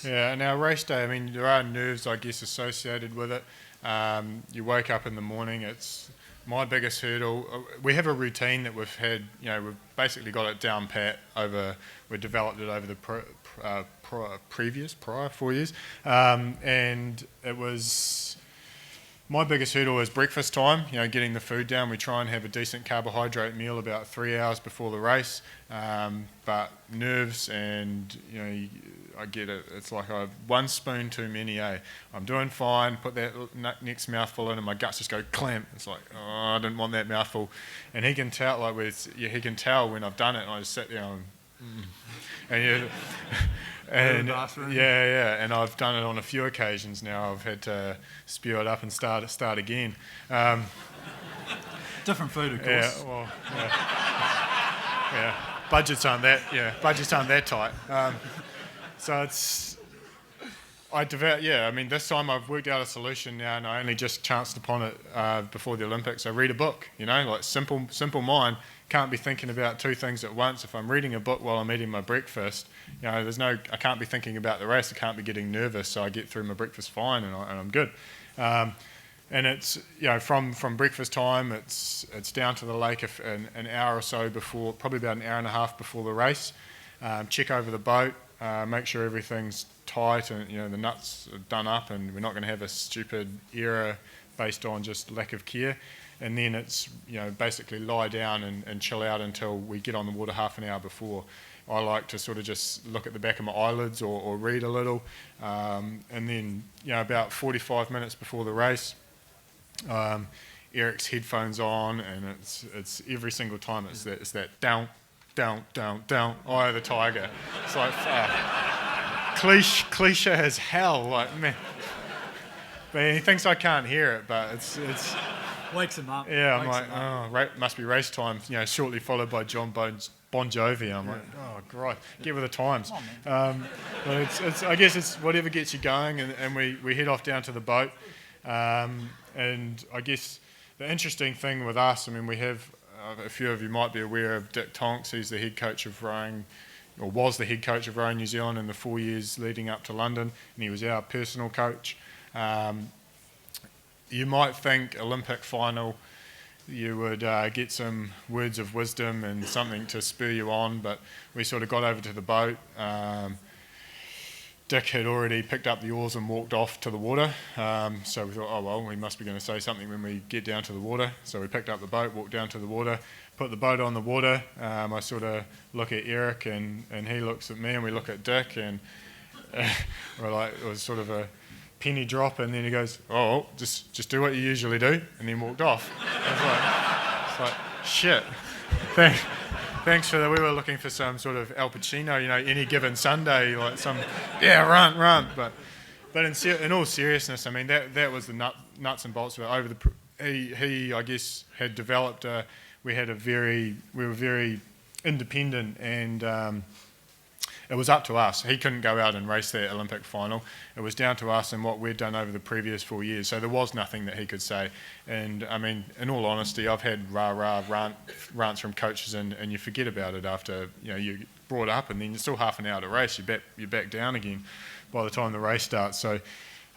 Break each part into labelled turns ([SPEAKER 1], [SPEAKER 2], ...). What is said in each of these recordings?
[SPEAKER 1] Yeah, and our race day, I mean, there are nerves, I guess, associated with it. You wake up in the morning, it's my biggest hurdle. We have a routine that we've had, we've basically got it down pat we developed it over the prior 4 years. And it was, my biggest hurdle is breakfast time, getting the food down. We try and have a decent carbohydrate meal about 3 hours before the race. But nerves and, I get it. It's like I have one spoon too many, eh? I'm doing fine, put that next mouthful in and my guts just go clamp. It's like, oh, I didn't want that mouthful. And he can tell, he can tell when I've done it, and I just sit there and and I've done it on a few occasions now. I've had to spew it up and start again.
[SPEAKER 2] Different food, of course.
[SPEAKER 1] Yeah, well, yeah. Budgets aren't that tight. So it's, this time I've worked out a solution now, and I only just chanced upon it before the Olympics. I read a book, like simple mind, can't be thinking about two things at once. If I'm reading a book while I'm eating my breakfast, I can't be thinking about the race, I can't be getting nervous, so I get through my breakfast fine and I'm good. And it's, from breakfast time, it's down to the lake an hour or so before, probably about an hour and a half before the race. Check over the boat, make sure everything's tight and, the nuts are done up and we're not going to have a stupid error based on just lack of care. And then it's, basically lie down and chill out until we get on the water half an hour before. I like to sort of just look at the back of my eyelids or read a little. And then, about 45 minutes before the race, Eric's headphones on, and it's every single time it's that down, eye of the tiger. It's like cliche as hell, like, man. But he thinks I can't hear it, but it's
[SPEAKER 2] wakes him up.
[SPEAKER 1] Yeah, I'm like, must be race time. Shortly followed by John Bon Jovi. I'm like, oh, great, get with the times. But I guess it's whatever gets you going, and we head off down to the boat. And I guess the interesting thing with us, we have, a few of you might be aware of Dick Tonks. He's the head coach of rowing, or was the head coach of Rowing New Zealand in the 4 years leading up to London, and he was our personal coach. You might think Olympic final, you would get some words of wisdom and something to spur you on, but we sort of got over to the boat. Dick had already picked up the oars and walked off to the water, so we thought, oh well, we must be going to say something when we get down to the water. So we picked up the boat, walked down to the water, put the boat on the water. I sort of look at Eric and he looks at me, and we look at Dick, and we're like, it was sort of a penny drop, and then he goes, oh, just do what you usually do, and then walked off. It's like shit. Thanks for that. We were looking for some sort of Al Pacino, any given Sunday, like some, run. But in all seriousness, that was the nuts and bolts of it. He I guess had developed. We were very independent, and it was up to us. He couldn't go out and race that Olympic final. It was down to us and what we'd done over the previous 4 years. So there was nothing that he could say. And in all honesty, I've had rants from coaches, and you forget about it after you brought up, and then you're still half an hour to race. You're back down again by the time the race starts. So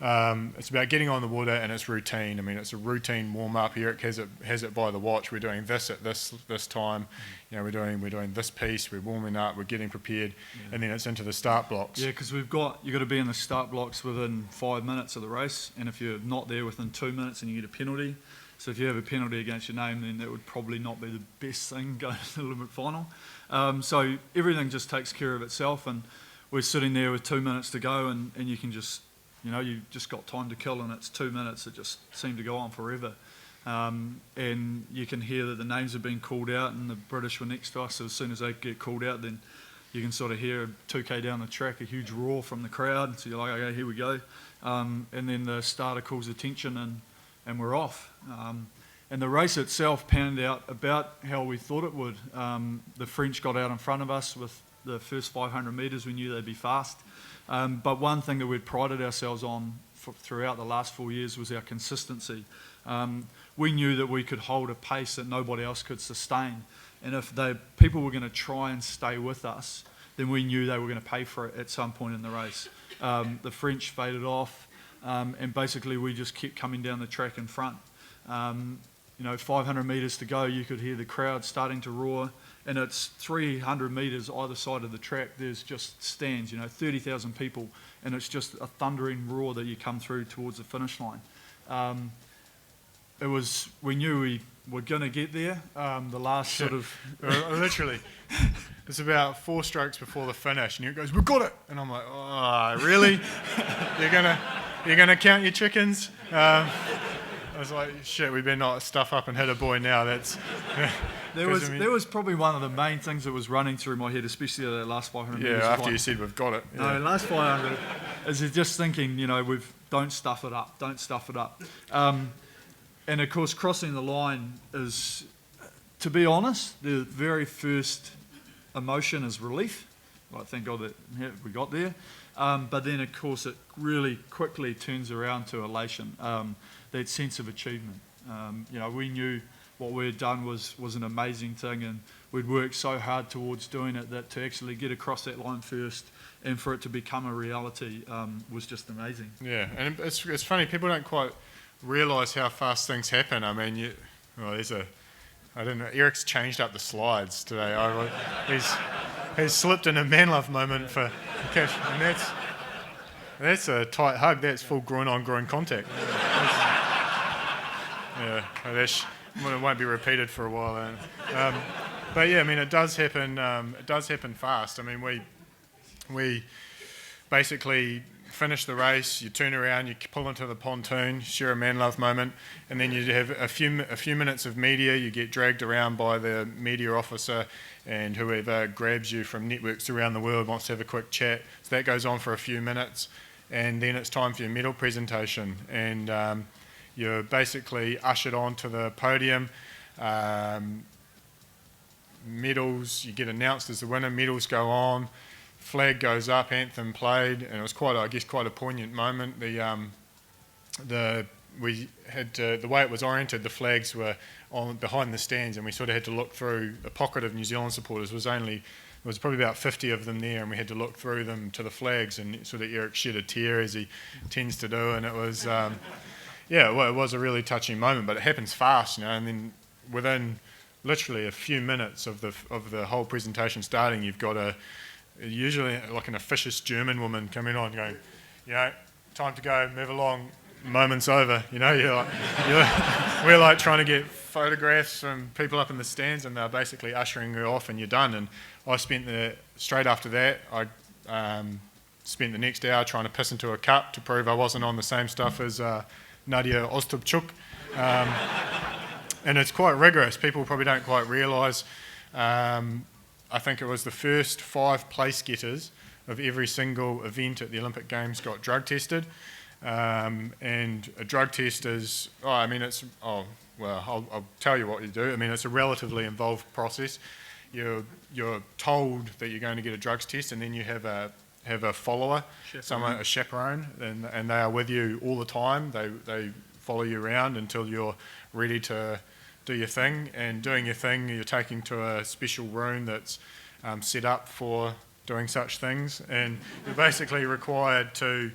[SPEAKER 1] it's about getting on the water, and it's routine. It's a routine warm up. Eric has it by the watch. We're doing this at this time. We're doing this piece. We're warming up. We're getting prepared, and then it's into the start blocks.
[SPEAKER 2] Yeah, because you've got to be in the start blocks within 5 minutes of the race, and if you're not there within 2 minutes, then you get a penalty. So if you have a penalty against your name, then that would probably not be the best thing going to the Olympic final. So everything just takes care of itself, and we're sitting there with 2 minutes to go, and you can just. You've just got time to kill, and it's 2 minutes that just seem to go on forever. And you can hear that the names have been called out, and the British were next to us, so as soon as they get called out, then you can sort of hear 2k down the track, a huge roar from the crowd, so you're like, okay, here we go. And then the starter calls attention, and we're off. And the race itself panned out about how we thought it would. The French got out in front of us with the first 500 metres. We knew they'd be fast. But one thing that we'd prided ourselves on throughout the last 4 years was our consistency. We knew that we could hold a pace that nobody else could sustain. And if people were going to try and stay with us, then we knew they were going to pay for it at some point in the race. The French faded off, and basically we just kept coming down the track in front. 500 metres to go, you could hear the crowd starting to roar, and it's 300 metres either side of the track. There's just stands, 30,000 people, and it's just a thundering roar that you come through towards the finish line. We knew we were going to get there. The last sort of...
[SPEAKER 1] Literally. It's about 4 strokes before the finish, and it goes, "We've got it!" And I'm like, "Oh, really? You're gonna count your chickens?" I was like, "Shit, we better not stuff up and hit a boy now."
[SPEAKER 2] There was probably one of the main things that was running through my head, especially the last 500 metres.
[SPEAKER 1] Yeah, after you said we've got it. Yeah.
[SPEAKER 2] No, last 500 is just thinking, don't stuff it up, don't stuff it up. And of course, crossing the line is, to be honest, the very first emotion is relief. Like, thank God that we got there. But then, of course, it really quickly turns around to elation, that sense of achievement. We knew what we had done was an amazing thing, and we'd worked so hard towards doing it that to actually get across that line first and for it to become a reality was just amazing.
[SPEAKER 1] Yeah, and it's funny, people don't quite realise how fast things happen. I mean, I don't know, Eric's changed up the slides today. He's slipped in a man love moment for Cash, and that's a tight hug. That's full groin-on-groin contact. It won't be repeated for a while. But yeah, I mean, it does happen. It does happen fast. I mean, we basically finish the race. You turn around, you pull into the pontoon, share a man love moment, and then you have a few minutes of media. You get dragged around by the media officer and whoever grabs you from networks around the world wants to have a quick chat. So that goes on for a few minutes, and then it's time for your medal presentation. And you're basically ushered onto the podium. Medals, you get announced as the winner. Medals go on. Flag goes up, anthem played, and it was quite a poignant moment. The way it was oriented, the flags were on behind the stands, and we sort of had to look through a pocket of New Zealand supporters. There was probably about 50 of them there, and we had to look through them to the flags, and sort of Eric shed a tear as he tends to do, and it was it was a really touching moment, but it happens fast, and then within literally a few minutes of the whole presentation starting, you've got usually like an officious German woman coming on going, time to go, move along, moment's over. We're like trying to get photographs from people up in the stands, and they're basically ushering her off, and you're done. And I straight after that, I spent the next hour trying to piss into a cup to prove I wasn't on the same stuff as Nadia Ostapchuk. And it's quite rigorous. People probably don't quite realise. I think it was the first 5 place getters of every single event at the Olympic Games got drug tested. And a drug test is, I'll tell you what you do. I mean, it's a relatively involved process. You're told that you're going to get a drugs test, and then you have a follower, a chaperone, and they are with you all the time. They follow you around until you're ready to do your thing, and doing your thing, you're taken to a special room that's set up for doing such things, and you're basically required to,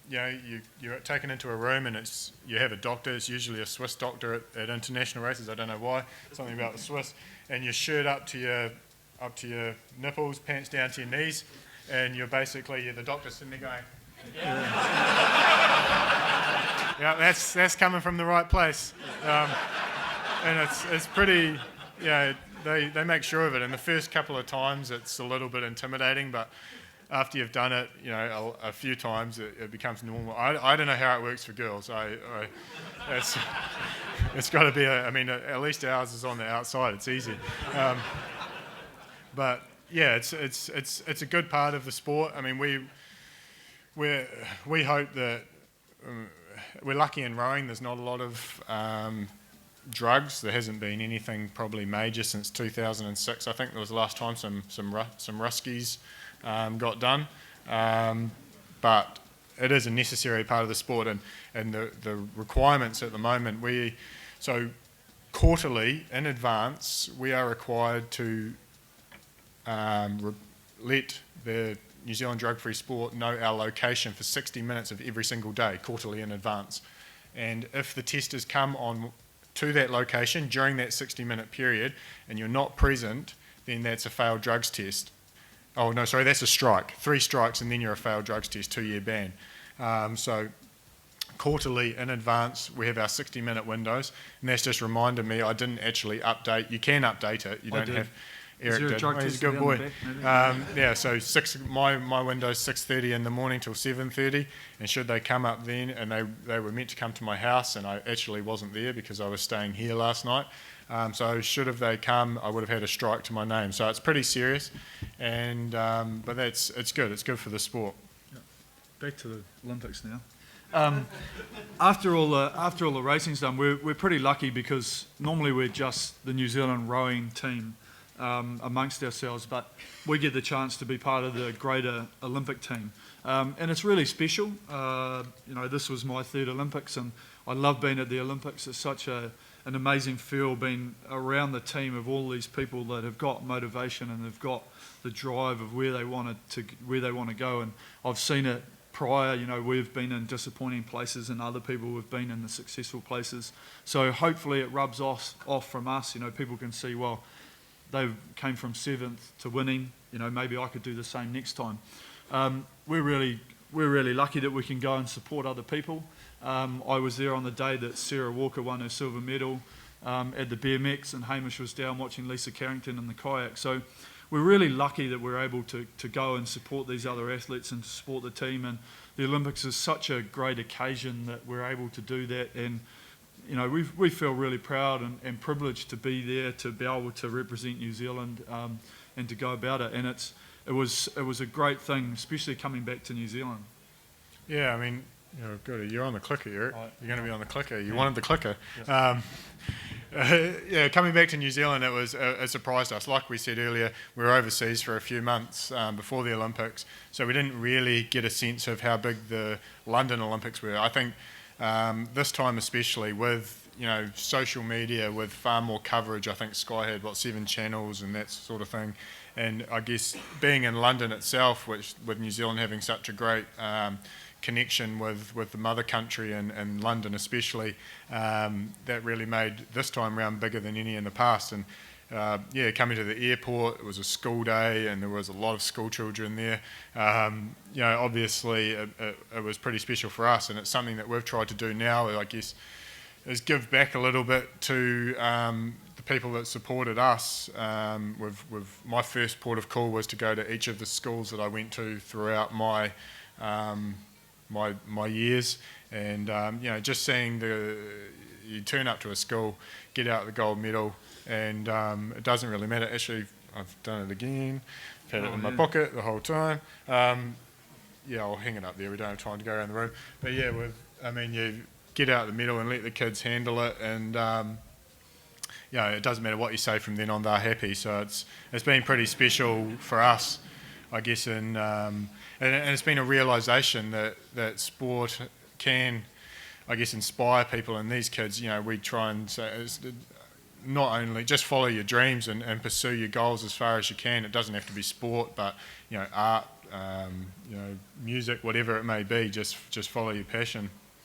[SPEAKER 1] you're taken into a room, and you have a doctor. It's usually a Swiss doctor at international races. I don't know why. Something about the Swiss, and your shirt up to your nipples, pants down to your knees, and you're the doctor's sitting there going, yeah, that's coming from the right place. And it's pretty, they make sure of it. And the first couple of times it's a little bit intimidating, but after you've done it, a few times, it becomes normal. I don't know how it works for girls. It's got to be at least ours is on the outside. It's easy. But yeah, it's a good part of the sport. I mean, we hope that we're lucky in rowing. There's not a lot of drugs. There hasn't been anything probably major since 2006. I think that was the last time some ruskies got done. But it is a necessary part of the sport, and the requirements at the moment, so quarterly in advance we are required to let the New Zealand Drug-Free Sport know our location for 60 minutes of every single day, quarterly in advance. And if the testers come on to that location during that 60-minute period and you're not present, then that's a failed drugs test. Oh, no, sorry, that's a strike. 3 strikes and then you're a failed drugs test, 2-year ban. So quarterly in advance, we have our 60-minute windows, and that's just reminded me I didn't actually update. You can update it. You don't have. Eric did.
[SPEAKER 2] Drug
[SPEAKER 1] He's a good boy. Yeah, so my window's 6:30 in the morning till 7:30, and should they come up then, and they were meant to come to my house, and I actually wasn't there because I was staying here last night. So should have they come, I would have had a strike to my name. So it's pretty serious, and but it's good. It's good for the sport.
[SPEAKER 2] Back to the Olympics now. After all the racing's done, we're pretty lucky because normally we're just the New Zealand rowing team amongst ourselves, but we get the chance to be part of the greater Olympic team, and it's really special. This was my 3rd Olympics, and I love being at the Olympics. It's such an amazing feel being around the team of all these people that have got motivation and they've got the drive of where they want to go. And I've seen it prior. We've been in disappointing places, and other people have been in the successful places. So hopefully it rubs off from us. People can see, well, they came from 7th to winning. Maybe I could do the same next time. We're really lucky that we can go and support other people. I was there on the day that Sarah Walker won her silver medal at the BMX, and Hamish was down watching Lisa Carrington in the kayak. So we're really lucky that we're able to go and support these other athletes and to support the team. And the Olympics is such a great occasion that we're able to do that. And we feel really proud and privileged to be there, to be able to represent New Zealand and to go about it. And it was a great thing, especially coming back to New Zealand.
[SPEAKER 1] Yeah, I mean, good. You're on the clicker, Eric.
[SPEAKER 2] Right.
[SPEAKER 1] You're going to be on the clicker. You wanted the clicker. Yeah. Coming back to New Zealand, it surprised us. Like we said earlier, we were overseas for a few months before the Olympics, so we didn't really get a sense of how big the London Olympics were. I think this time especially with social media, with far more coverage. I think Sky had 7 channels and that sort of thing, and I guess being in London itself, which with New Zealand having such a great connection with the mother country and London especially, that really made this time round bigger than any in the past. And coming to the airport, it was a school day and there was a lot of school children there. Obviously it was pretty special for us, and it's something that we've tried to do now, I guess, is give back a little bit to the people that supported us. My first port of call was to go to each of the schools that I went to throughout my years, and just seeing you turn up to a school, get out the gold medal, and it doesn't really matter. Actually, I've done it again. I've had it in my pocket the whole time. I'll hang it up there. We don't have time to go around the room. But you get out the medal and let the kids handle it, and it doesn't matter what you say from then on. They're happy. So it's been pretty special for us, I guess, and it's been a realisation that sport can, I guess, inspire people. And these kids, we try and say, it's not only just follow your dreams and pursue your goals as far as you can. It doesn't have to be sport, but art, music, whatever it may be. Just follow your passion.